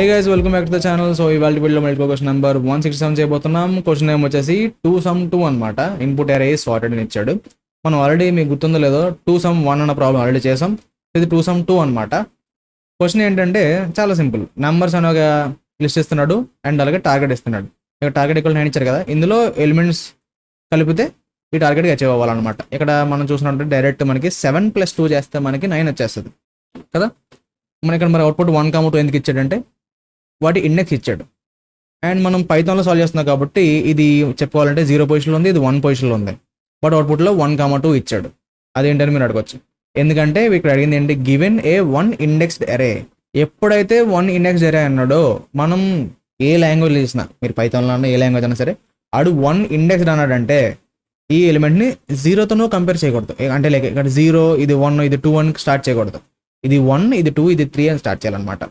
Hey guys, welcome back to the channel. So ఇవాళ వీడియోలో మళ్ళీ క్వశ్చన్ నెంబర్ 167 చేయబోతున్నాం. క్వశ్చన్ నేమ్ వచ్చేసి 2 sum 2 అన్నమాట. ఇన్పుట్ అరే సార్టెడ్ అని ఇచ్చాడు. మనం ఆల్రెడీ మీకు గుర్తుందో లేదో 2 sum 1 అన్న ప్రాబ్లం ఆల్రెడీ చేసాం. ఇది 2 sum 2 అన్నమాట. క్వశ్చన్ ఏంటంటే చాలా సింపుల్. నంబర్స్ అనే ఒక లిస్ట్ ఇస్తున్నాడు అండ్ అలాగే టార్గెట్ ఇస్తున్నాడు. ఇక్కడ టార్గెట్ ఇక్కడ 9 ఇచ్చారు కదా. ఇందులో ఎలిమెంట్స్ కలిపితే ఈ టార్గెట్కి అచీవ్ అవ్వాలన్నమాట. ఇక్కడ మనం చూసినట్టు డైరెక్ట్ మనకి 7 + 2 చేస్తే మనకి 9 వచ్చేస్తుంది కదా. మన ఇక్కడ మరి అవుట్పుట్ 1, 2 ఎందుకు ఇచ్చాడంటే వాటి ఇండెక్స్ ఇచ్చాడు. అండ్ మనం పైథాన్లో సాల్వ్ చేస్తున్నాం కాబట్టి ఇది చెప్పుకోవాలంటే 0 పొజిషన్లో ఉంది, ఇది 1 పొజిషన్లో ఉంది. బట్ అవుట్పుట్లో 1, 2 ఇచ్చాడు. అదేంటని మీరు అడగచ్చు. ఎందుకంటే ఇక్కడ అడిగింది ఏంటి, గివెన్ ఏ 1 ఇండెక్స్డ్ అరే. ఎప్పుడైతే 1 ఇండెక్స్డ్ అరే అన్నాడో మనం ఏ లాంగ్వేజ్ చేసినా, మీరు పైథాన్లో అన్న ఏ లాంగ్వేజ్ అయినా సరే, ఆడు 1 ఇండెక్స్డ్ అన్నాడంటే ఈ ఎలిమెంట్ని 0తోనూ కంపేర్ చేయకూడదు. అంటే లైక్ ఇక్కడ 0, ఇది 1, ఇది 2 అని స్టార్ట్ చేయకూడదు. ఇది 1, ఇది 2, ఇది 3 అని స్టార్ట్ చేయాలన్నమాట.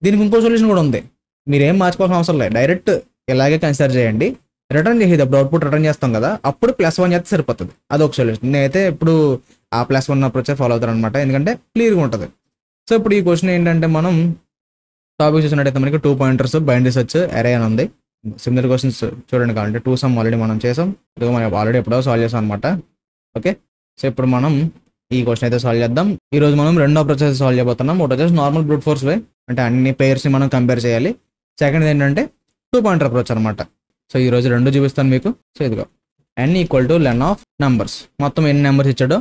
దీనికి ఇంకో సొల్యూషన్ కూడా ఉంది. మీరు ఏం మార్చుకోవాల్సిన అవసరం లేదు, డైరెక్ట్ ఇలాగే కన్సిడర్ చేయండి. రిటర్న్ చేసేటప్పుడు అవుట్పుట్ రిటర్న్ చేస్తాం కదా, అప్పుడు +1 చేస్తే సరిపోతుంది. అదొక సొల్యూషన్. నేనైతే ఇప్పుడు ఆ +1 అప్రోచ్ ఫాలో అవుతాను అనమాట, ఎందుకంటే క్లియర్గా ఉంటుంది. సో ఇప్పుడు ఈ క్వశ్చన్ ఏంటంటే మనం టాపిక్ చూసినట్టయితే మనకి 2 పాయింటర్స్, బైండ్ రిసర్చ్, అరే అని ఉంది. సిమిలర్ క్వశ్చన్స్ చూడండి కావాలంటే 2 sum ఆల్రెడీ మనం చేసాం, ఇది మనం ఆల్రెడీ ఎప్పుడో సాల్వ్ చేసాం అనమాట. ఓకే, సో ఇప్పుడు మనం ఈ క్వశ్చన్ అయితే సాల్వ్ చేద్దాం. ఈ రోజు మనం రెండో అప్రోచ్ అయితే సాల్వ్ చేయబోతున్నాం. ఒకటి వచ్చేసి నార్మల్ బ్రూట్ ఫోర్స్ వే, అంటే అన్ని పేర్స్ని మనం కంపేర్ చేయాలి. సెకండ్ ఏంటంటే 2 పాయింటర్ అప్రోచ్ అనమాట. సో ఈ రోజు రెండు చూపిస్తాను మీకు. సో ఇదిగో n = లెన్ ఆఫ్ నంబర్స్. మొత్తం ఎన్ని నెంబర్స్ ఇచ్చాడో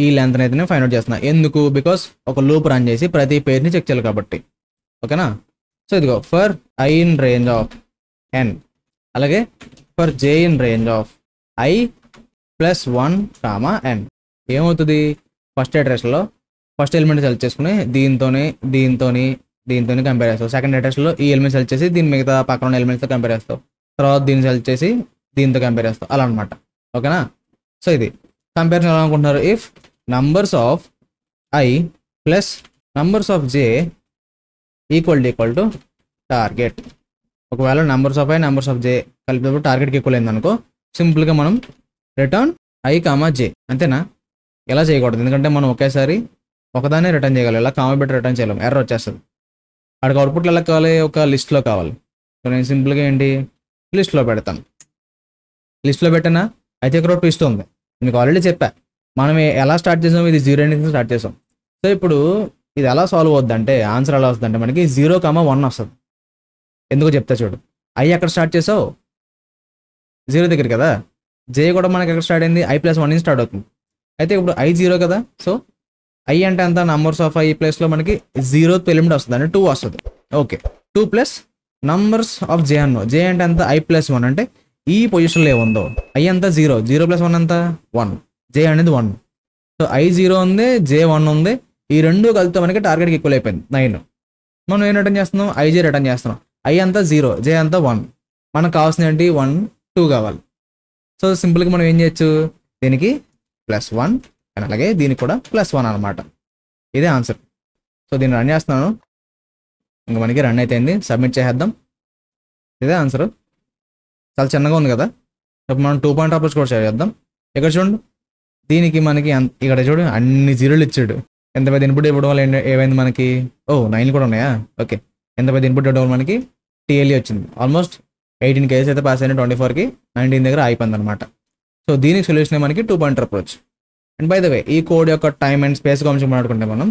ఈ లెంత్ అయితే నేను ఫైండ్ అవుట్ చేస్తున్నా. ఎందుకు? బికాస్ ఒక లూప్ రన్ చేసి ప్రతి పేర్ని చెక్ చేయాలి కాబట్టి. ఓకేనా? సో ఇదిగో for i in range of n, అలాగే for j in range of i + 1, n. ఏమవుతుంది? ఫస్ట్ అడ్రస్లో ఫస్ట్ ఎలిమెంట్ సెలెక్ట్ చేసుకుని దీంతోని కంపేర్ చేస్తావు. సెకండ్ అడ్రస్లో ఈ ఎలిమెంట్ సెలెక్ట్ చేసి దీని మిగతా పక్కన ఉన్న ఎలిమెంట్స్తో కంపేర్ చేస్తావు. తర్వాత దీన్ని సెలెక్ట్ చేసి దీంతో కంపేర్ చేస్తావు, అలా అనమాట. ఓకేనా? సో ఇది కంపేరిజన్ ఎలా అనుకుంటున్నారు? If numbers of i plus numbers of j equal to target. ఒకవేళ numbers of i numbers of j కలిపినప్పుడు టార్గెట్కి ఈక్వల్ అయింది అనుకో, సింపుల్గా మనం రిటర్న్ i, j. అంతేనా? ఎలా చేయకూడదు, ఎందుకంటే మనం ఒకేసారి ఒకదాన్ని రిటర్న్ చేయగలం. ఇలా కామా పెట్టి రిటర్న్ చేయలేం, ఎర్రర్ వచ్చేస్తుంది. అక్కడికి అవుట్పుట్లు ఎలా కావాలి? ఒక లిస్ట్లో కావాలి. సో నేను సింపుల్గా ఏంటి, లిస్ట్లో పెడతాను. లిస్ట్లో పెట్టినా అయితే ఇక్కడ ట్విస్ట్ ఉంది. మీకు ఆల్రెడీ చెప్పా, మనం ఎలా స్టార్ట్ చేసాం, ఇది 0 నుంచి స్టార్ట్ చేసాం. సో ఇప్పుడు ఇది ఎలా సాల్వ్ అవుద్దంటే, ఆన్సర్ ఎలా వస్తుందంటే మనకి 0, 1 వస్తుంది. ఎందుకో చెప్తా చూడు. i ఎక్కడ స్టార్ట్ చేసావు? 0 దగ్గర కదా. j కూడా మనకి ఎక్కడ స్టార్ట్ అయింది? i + 1 నుంచి స్టార్ట్ అవుతుంది. అయితే ఇప్పుడు i 0 కదా. సో i అంటే అంత నంబర్స్ ఆఫ్ i ప్లేస్లో మనకి 0th ఎలిమెంట్ వస్తుంది, అంటే 2 వస్తుంది. Okay, 2 plus numbers of j అన్నో. j అంటే అంత i + 1, అంటే ఈ పొజిషన్లో ఏముందో i అంతా 0, 0 + 1 అంతా 1, j అనేది 1. సో i 0 ఉంది, j 1 ఉంది. ఈ రెండు కలిపితే మనకి టార్గెట్కి ఈక్వల్ అయిపోయింది 9. మనం ఏం రిటర్న్ చేస్తున్నాం? ij రిటర్న్ చేస్తున్నాం. i అంతా 0, j అంతా 1. మనకు కావాల్సిన ఏంటి? 1, 2 కావాలి. సో సింపుల్గా మనం ఏం చేయొచ్చు, దీనికి +1 అండ్ అలాగే దీనికి కూడా +1 అనమాట. ఇదే ఆన్సర్. సో దీన్ని రన్ చేస్తున్నాను, ఇంకా మనకి రన్ అయిపోయింది. సబ్మిట్ చేసేద్దాం. ఇదే ఆన్సర్. చాలా చిన్నగా ఉంది కదా. ఇప్పుడు మనం 2 పాయింట్ అప్రోచ్ కూడా చేద్దాం. ఇక్కడ చూడండి, దీనికి మనకి ఇక్కడ చూడు అన్ని 0లు ఇచ్చాడు. ఎంత పెద్ద ఇన్పుట్ ఇవ్వడం వల్ల ఏమైంది మనకి? 9 కూడా ఉన్నాయా? ఓకే, ఎంత పెద్ద ఇన్పుట్ ఇవ్వడం వల్ల మనకి TLE వచ్చింది. ఆల్మోస్ట్ 18 కేసెస్ అయితే పాస్ అయినా, 24కి 19 దగ్గర అయిపోయింది అనమాట. సో దీనికి సొల్యూషన్ మనకి 2 pointer approach. And by the way, ఈ కోడ్ యొక్క టైమ్ అండ్ స్పేస్ గురించి మాట్లాడుకుంటే మనం,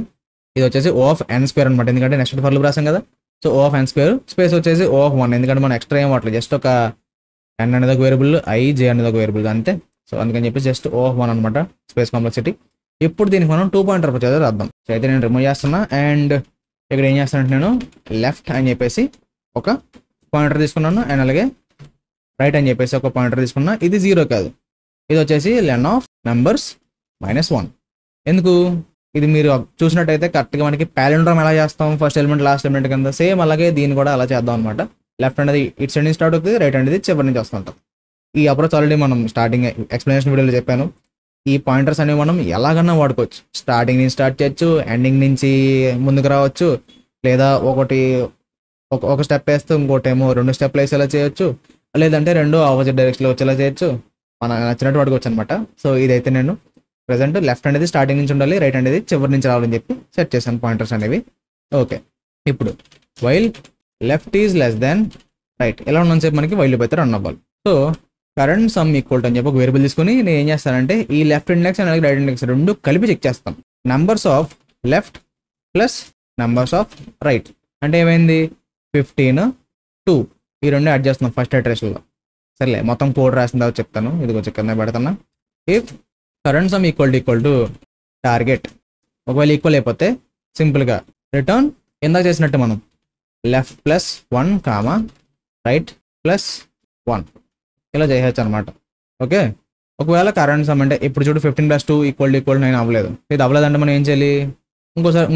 ఇది వచ్చేసి O(n)² అనమాట. ఎందుకంటే నెక్స్ట్ ఫర్ లూప్ రాసాం కదా. సో O(n)², స్పేస్ వచ్చేసి O(1), ఎందుకంటే మనం ఎక్స్ట్రా ఏం వాడలేదు, జస్ట్ ఒక n అనేది ఒక వేరియబుల్, i, j అనేది ఒక వేరియబుల్ అంతే. సో అందుకని చెప్పి జస్ట్ O(1) అనమాట, స్పేస్ కాంప్లెక్సిటీ. ఇప్పుడు దీనికి మనం 2 పాయింటర్ అప్రోచ్ అయితే రాద్దాం. సో అయితే నేను రిమూవ్ చేస్తున్నా అండ్ ఇక్కడ ఏం చేస్తానంటే నేను లెఫ్ట్ అని చెప్పేసి ఒక పాయింటర్ తీసుకున్నాను, అండ్ అలాగే రైట్ అని చెప్పేసి ఒక పాయింటర్ తీసుకున్నా. ఇది 0 కాదు, ఇది వచ్చేసి లెన్ ఆఫ్ నంబర్స్ -1. ఎందుకు? ఇది మీరు చూసినట్టయితే కరెక్ట్గా మనకి పాలిండ్రోమ్ ఎలా చేస్తాం, ఫస్ట్ ఎలిమెంట్ లాస్ట్ ఎలిమెంట్ కింద, సేమ్ అలాగే దీన్ని కూడా అలా చేద్దాం అనమాట. లెఫ్ట్ అనేది ఇటు సైడ్ నుంచి స్టార్ట్ అవుతుంది, రైట్ అనేది చివరి నుంచి వస్తుంటాం. ఈ అప్రోచ్ ఆల్రెడీ మనం స్టార్టింగ్ ఎక్స్ప్లెనేషన్ వీడియోలో చెప్పాను. ఈ పాయింటర్స్ అనేవి మనం ఎలాగన్నా వాడుకోవచ్చు. స్టార్టింగ్ నుంచి స్టార్ట్ చేయొచ్చు, ఎండింగ్ నుంచి ముందుకు రావచ్చు, లేదా ఒక స్టెప్ వేస్తే ఇంకోటేమో 2 స్టెప్లు వేసేలా చేయొచ్చు, లేదంటే 2 ఆపోజిట్ డైరెక్షన్లో వచ్చేలా చేయొచ్చు. మనం నచ్చినట్టు వాడుకోవచ్చు అనమాట. సో ఇదైతే నేను ప్రెసెంట్ లెఫ్ట్ అనేది స్టార్టింగ్ నుంచి ఉండాలి, రైట్ అనేది చివరి నుంచి రావాలని చెప్పి సెట్ చేశాను పాయింటర్స్ అనేవి. ఓకే, ఇప్పుడు while left is less than right. ఎలా ఉన్నంతసేపు మనకి వైల్ లూప్ అయితే రన్ అవ్వాలి. So current sum equal to అని చెప్పి ఒక వేరియబుల్ తీసుకొని నేను ఏం చేస్తానంటే ఈ left index and right index రెండు కలిపి చెక్ చేస్తాం. Numbers of left plus numbers of right అంటే ఏమైంది 15 2 ఈ రెండు యాడ్ చేస్తున్నాం ఫస్ట్ ఇటరేషన్లో. సరేలే మొత్తం కోడ్ రాసిన తర్వాత చెప్తాను. ఇదిగో చెప్తాను పెడతాను. If current sum equal to target ఒకవేళ ఈక్వల్ అయిపోతే సింపుల్గా రిటర్న్ ఇందాక చేసినట్టు మనం left plus 1 comma right plus 1 ఇలా చేయవచ్చు అనమాట. ఓకే, ఒకవేళ కరెంట్ సమ్ అంటే ఇప్పుడు చూడు 15 + 2 = 9 అవ్వలేదు. ఇది అవ్వలేదంటే మనం ఏం చేయాలి,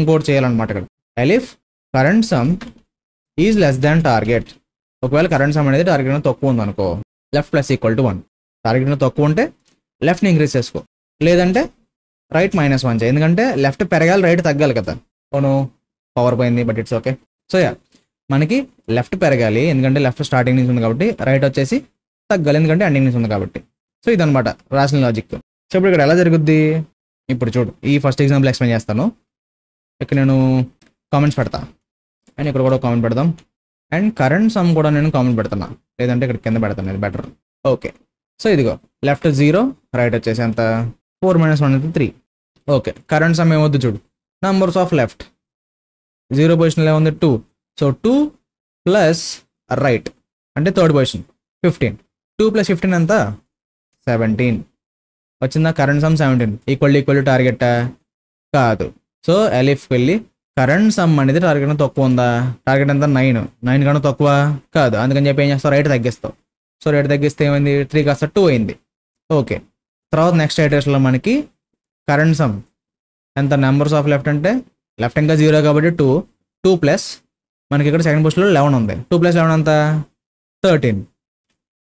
ఇంకోటి చేయాలన్నమాట. ఇక్కడ elif current sum is less than target. ఒకవేళ కరెంట్ సమ్ అనేది టార్గెట్ తక్కువ ఉంది అనుకో, లెఫ్ట్ ప్లస్ = 1. టార్గెట్ తక్కువ ఉంటే లెఫ్ట్ని ఇంక్రీజ్ చేసుకో, లేదంటే రైట్ -1 చేయి. ఎందుకంటే లెఫ్ట్ పెరగాలి రైట్ తగ్గాలి కదా. ఓను పవర్ పోయింది, but it's okay. So yeah మనకి లెఫ్ట్ పెరగాలి ఎందుకంటే లెఫ్ట్ స్టార్టింగ్ నుంచి ఉంది కాబట్టి, రైట్ వచ్చేసి తగ్గాలి ఎందుకంటే ఎండింగ్ నుంచి ఉంది కాబట్టి. సో ఇదనమాట రాసిన లాజిక్. సో ఇప్పుడు ఇక్కడ ఎలా జరుగుద్ది ఇప్పుడు చూడు. ఈ ఫస్ట్ ఎగ్జాంపుల్ ఎక్స్ప్లెయిన్ చేస్తాను. ఇక్కడ నేను కామెంట్స్ పెడతా అండ్ ఇక్కడ కూడా కామెంట్ పెడదాం అండ్ కరెంట్ సమ్ కూడా నేను కామెంట్ పెడుతున్నా, లేదంటే ఇక్కడ కింద పెడతాను, ఇది బెటర్. ఓకే, సో ఇదిగో లెఫ్ట్ 0 రైట్ వచ్చేసి ఎంత 4 - 1 అయితే 3. ఓకే, కరెంట్ సమ్ ఏమవుద్దు చూడు, నంబర్స్ ఆఫ్ లెఫ్ట్ 0 పొజిషన్లో ఏముంది 2. సో 2 ప్లస్ రైట్ అంటే థర్డ్ పొజిషన్ 15. 2 + 15 ఎంత 17 వచ్చిందా. కరెంట్ సమ్ 17 ఈక్వల్ టార్గెట్ కాదు. సో ఎలిఫ్కి వెళ్ళి కరెంట్ సమ్ అనేది టార్గెట్ తక్కువ ఉందా, టార్గెట్ ఎంత 9 కన్నా తక్కువ కాదు. అందుకని చెప్పి ఏం చేస్తావు, రైట్ తగ్గిస్తావు. సో రైట్ తగ్గిస్తే ఏమైంది 3 కాస్త 2 అయింది. ఓకే, తర్వాత నెక్స్ట్ ఐటరేషన్లో మనకి కరెంట్ సమ్ ఎంత, నెంబర్స్ ఆఫ్ లెఫ్ట్ అంటే లెఫ్ట్ ఇంకా 0 కాబట్టి 2 ప్లస్ మనకి ఇక్కడ సెకండ్ పొజిషన్లో 11 ఉంది. 2 + 11 ఎంత 13.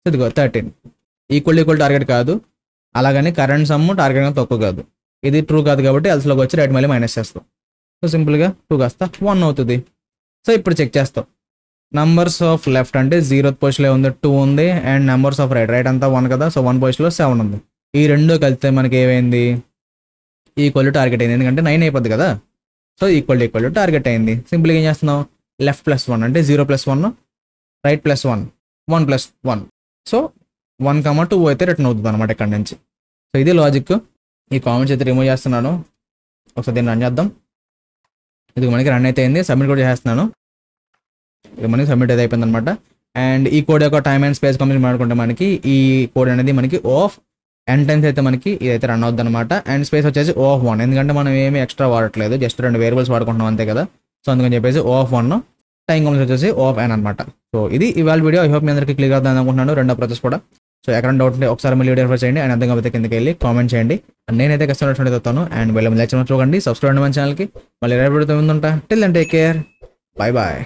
ఇదిగో 13 ఈక్వల్ టార్గెట్ కాదు. అలాగని కరెంట్ సమ్ టార్గెట్ తక్కువ కాదు. ఇది ట్రూ కాదు కాబట్టి ఎల్స్లోకి వచ్చి రైట్ మళ్ళీ మైనస్ చేస్తాం. సో సింపుల్గా 2 కాస్త 1 అవుతుంది. సో ఇప్పుడు చెక్ చేస్తాం. నంబర్స్ ఆఫ్ లెఫ్ట్ అంటే 0th పొజిషన్లో ఉంది 2 ఉంది అండ్ నెంబర్స్ ఆఫ్ రైట్ అంతా 1 కదా. సో 1 పొజిషన్లో 7 ఉంది. ఈ రెండు కలిస్తే మనకి ఏమైంది, ఈక్వల్ టార్గెట్ అయింది ఎందుకంటే 9 అయిపోద్ది కదా. సో ఈక్వల్ టార్గెట్ అయింది. సింపుల్గా ఏం చేస్తున్నాం, లెఫ్ట్ + 1 అంటే 0 + 1 రైట్ +1 1 + 1. సో 1, 2 అయితే రిటర్న్ అవుతుంది అనమాట ఇక్కడ నుంచి. సో ఇది లాజిక్. ఈ కామెంట్స్ అయితే రిమూవ్ చేస్తున్నాను. ఒకసారి దీన్ని రన్ చేద్దాం. ఇది మనకి రన్ అయితే అయింది. సబ్మిట్ కూడా చేస్తున్నాను. ఇది మనకి సబ్మిట్ అయితే అయిపోయింది అనమాట. అండ్ ఈ కోడ్ యొక్క టైమ్ అండ్ స్పేస్ కంప్లీట్ మాట్లాడుకుంటే మనకి ఈ కోడ్ అనేది మనకి ఆఫ్ n టైమ్స్ అయితే మనకి ఇదైతే రన్ అవుతుంది అనమాట. అండ్ స్పేస్ వచ్చేసి O(1) ఎందుకంటే మనం ఏమి ఎక్స్ట్రా వాడట్లేదు, జస్ట్ 2 వేరియబుల్స్ వాడుకుంటున్నాం అంతే కదా. సో అందుకని చెప్పేసి O(1) టైం కంప్లీట్ వచ్చేసి O(n) అనమాట. సో ఇది ఇవాళ వీడియో. ఐ హోప్ మీ అందరికీ క్లియర్ అవుతుంది అనుకుంటున్నాను, రెండో ప్రాసెస్ కూడా. సో ఎక్కడ డౌట్ ఉంటే ఒకసారి మళ్ళీ వీడియో రిఫర్ చేయండి అండ్ అర్థం కాకపోతే కిందకి వెళ్ళి కామెంట్ చేయండి. నేనైతే కష్టపడి చెప్తాను అండ్ వెళ్ళి లైక్ చూడండి, సబ్స్క్రైబ్ అండి మన ఛానల్కి. మళ్ళీ రేపు వీడియోతో ముందుంటా. Till then take care, bye bye.